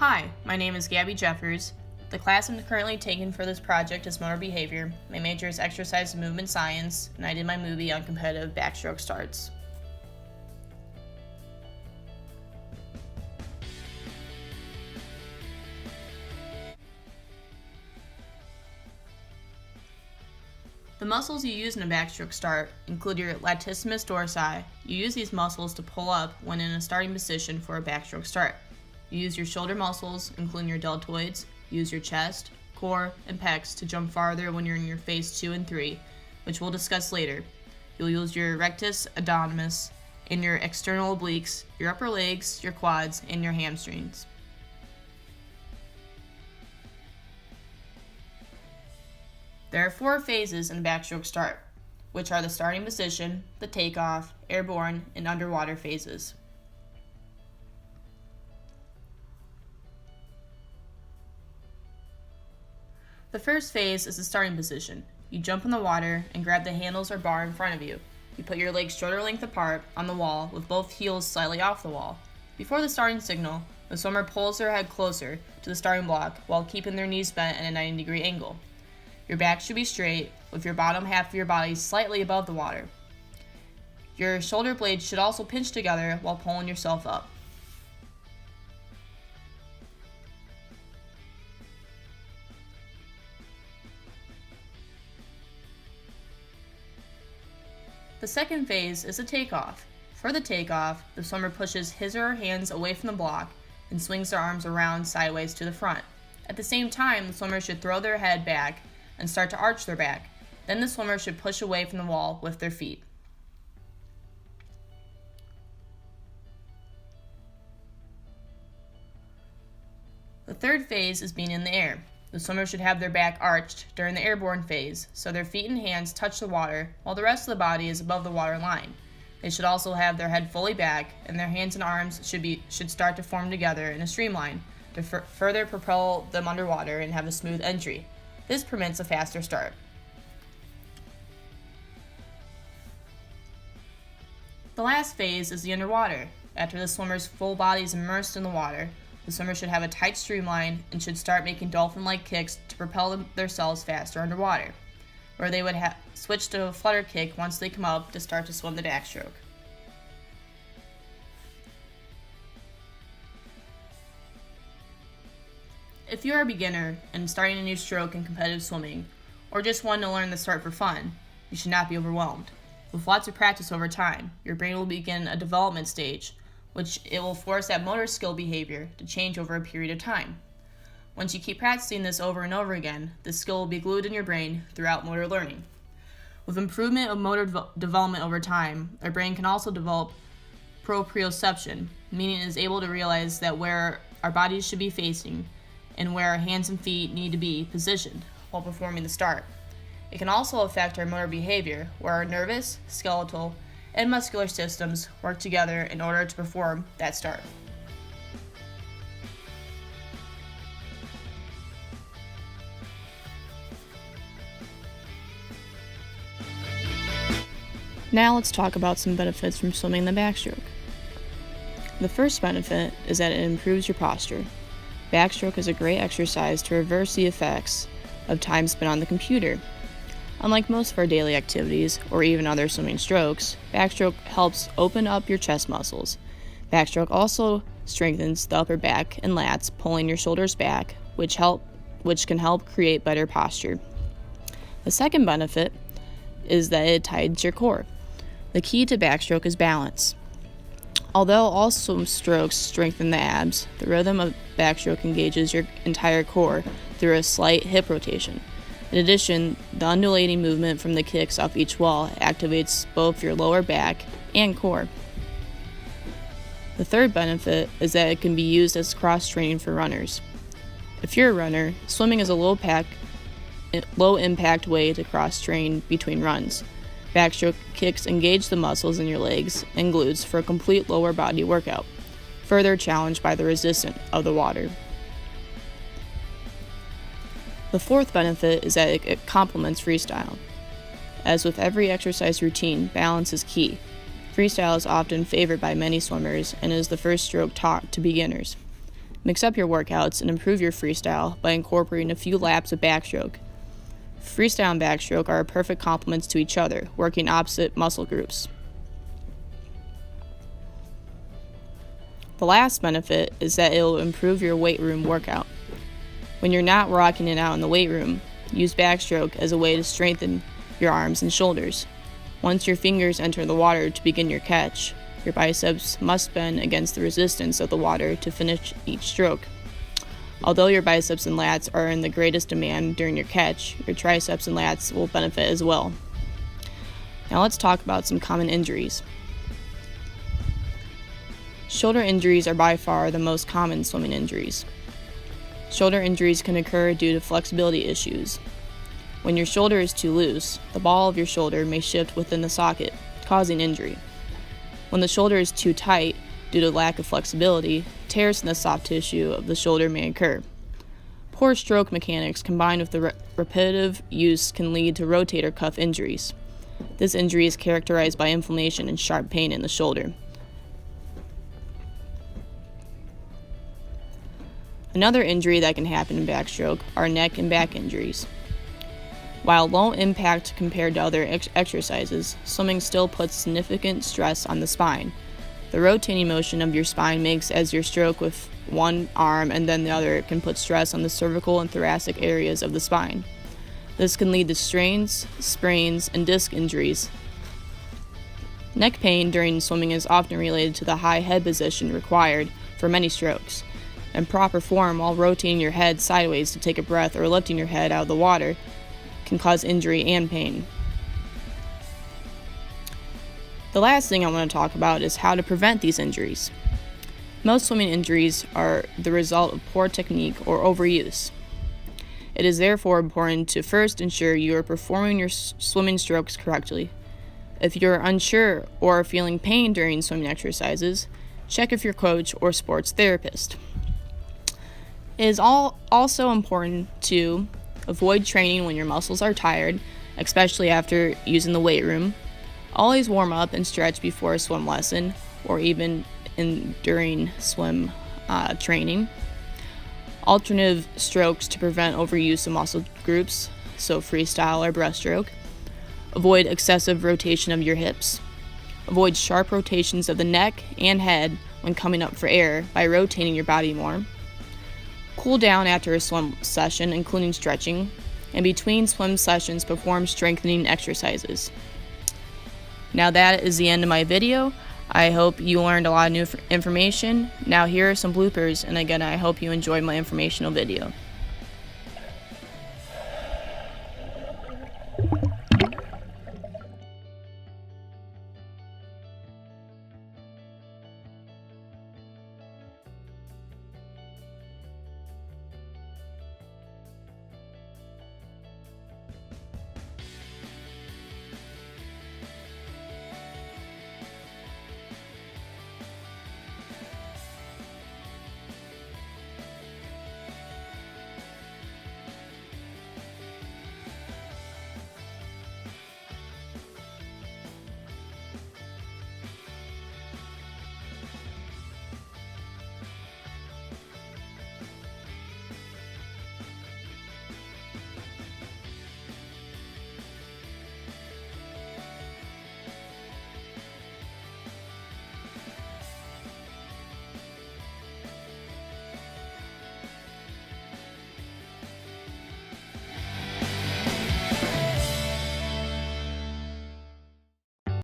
Hi, my name is Gabby Jeffers. The class I'm currently taking for this project is motor behavior. My major is exercise and movement science, and I did my movie on competitive backstroke starts. The muscles you use in a backstroke start include your latissimus dorsi. You use these muscles to pull up when in a starting position for a backstroke start. You use your shoulder muscles, including your deltoids. You use your chest, core, and pecs to jump farther when you're in your phase 2 and 3, which we'll discuss later. You'll use your rectus abdominis and your external obliques, your upper legs, your quads, and your hamstrings. There are 4 phases in a backstroke start, which are the starting position, the takeoff, airborne, and underwater phases. The first phase is the starting position. You jump in the water and grab the handles or bar in front of you. You put your legs shoulder length apart on the wall with both heels slightly off the wall. Before the starting signal, the swimmer pulls their head closer to the starting block while keeping their knees bent at a 90-degree angle. Your back should be straight, with your bottom half of your body slightly above the water. Your shoulder blades should also pinch together while pulling yourself up. The second phase is the takeoff. For the takeoff, the swimmer pushes his or her hands away from the block and swings their arms around sideways to the front. At the same time, the swimmer should throw their head back and start to arch their back. Then the swimmer should push away from the wall with their feet. The third phase is being in the air. The swimmer should have their back arched during the airborne phase, so their feet and hands touch the water while the rest of the body is above the water line. They should also have their head fully back, and their hands and arms should start to form together in a streamline to further propel them underwater and have a smooth entry. This permits a faster start. The last phase is the underwater. After the swimmer's full body is immersed in the water, the swimmer should have a tight streamline and should start making dolphin-like kicks to propel themselves faster underwater, where they would switch to a flutter kick once they come up to start to swim the backstroke. If you are a beginner and starting a new stroke in competitive swimming, or just want to learn the start for fun, you should not be overwhelmed. With lots of practice over time, your brain will begin a development stage, which it will force that motor skill behavior to change over a period of time. Once you keep practicing this over and over again, the skill will be glued in your brain throughout motor learning. With improvement of motor development over time, our brain can also develop proprioception, meaning it is able to realize that where our bodies should be facing and where our hands and feet need to be positioned while performing the start. It can also affect our motor behavior, where our nervous, skeletal, and muscular systems work together in order to perform that start. Now let's talk about some benefits from swimming the backstroke. The first benefit is that it improves your posture. Backstroke is a great exercise to reverse the effects of time spent on the computer. Unlike most of our daily activities, or even other swimming strokes, backstroke helps open up your chest muscles. Backstroke also strengthens the upper back and lats, pulling your shoulders back, which can help create better posture. The second benefit is that it tightens your core. The key to backstroke is balance. Although all swim strokes strengthen the abs, the rhythm of backstroke engages your entire core through a slight hip rotation. In addition, the undulating movement from the kicks off each wall activates both your lower back and core. The third benefit is that it can be used as cross-training for runners. If you're a runner, swimming is a low-impact way to cross-train between runs. Backstroke kicks engage the muscles in your legs and glutes for a complete lower body workout, further challenged by the resistance of the water. The fourth benefit is that it complements freestyle. As with every exercise routine, balance is key. Freestyle is often favored by many swimmers and is the first stroke taught to beginners. Mix up your workouts and improve your freestyle by incorporating a few laps of backstroke. Freestyle and backstroke are perfect complements to each other, working opposite muscle groups. The last benefit is that it will improve your weight room workout. When you're not rocking it out in the weight room, use backstroke as a way to strengthen your arms and shoulders. Once your fingers enter the water to begin your catch, your biceps must bend against the resistance of the water to finish each stroke. Although your biceps and lats are in the greatest demand during your catch, your triceps and lats will benefit as well. Now let's talk about some common injuries. Shoulder injuries are by far the most common swimming injuries. Shoulder injuries can occur due to flexibility issues. When your shoulder is too loose, the ball of your shoulder may shift within the socket, causing injury. When the shoulder is too tight, due to lack of flexibility, tears in the soft tissue of the shoulder may occur. Poor stroke mechanics combined with the repetitive use can lead to rotator cuff injuries. This injury is characterized by inflammation and sharp pain in the shoulder. Another injury that can happen in backstroke are neck and back injuries. While low impact compared to other exercises, swimming still puts significant stress on the spine. The rotating motion of your spine makes as your stroke with one arm and then the other can put stress on the cervical and thoracic areas of the spine. This can lead to strains, sprains, and disc injuries. Neck pain during swimming is often related to the high head position required for many strokes. In proper form, while rotating your head sideways to take a breath or lifting your head out of the water can cause injury and pain. The last thing I want to talk about is how to prevent these injuries. Most swimming injuries are the result of poor technique or overuse. It is therefore important to first ensure you are performing your swimming strokes correctly. If you're unsure or are feeling pain during swimming exercises, check with your coach or sports therapist. It is also important to avoid training when your muscles are tired, especially after using the weight room. Always warm up and stretch before a swim lesson or even during swim training. Alternative strokes to prevent overuse of muscle groups, so freestyle or breaststroke. Avoid excessive rotation of your hips. Avoid sharp rotations of the neck and head when coming up for air by rotating your body more. Cool down after a swim session, including stretching, and between swim sessions, perform strengthening exercises. Now that is the end of my video. I hope you learned a lot of new information. Now here are some bloopers, and again, I hope you enjoyed my informational video.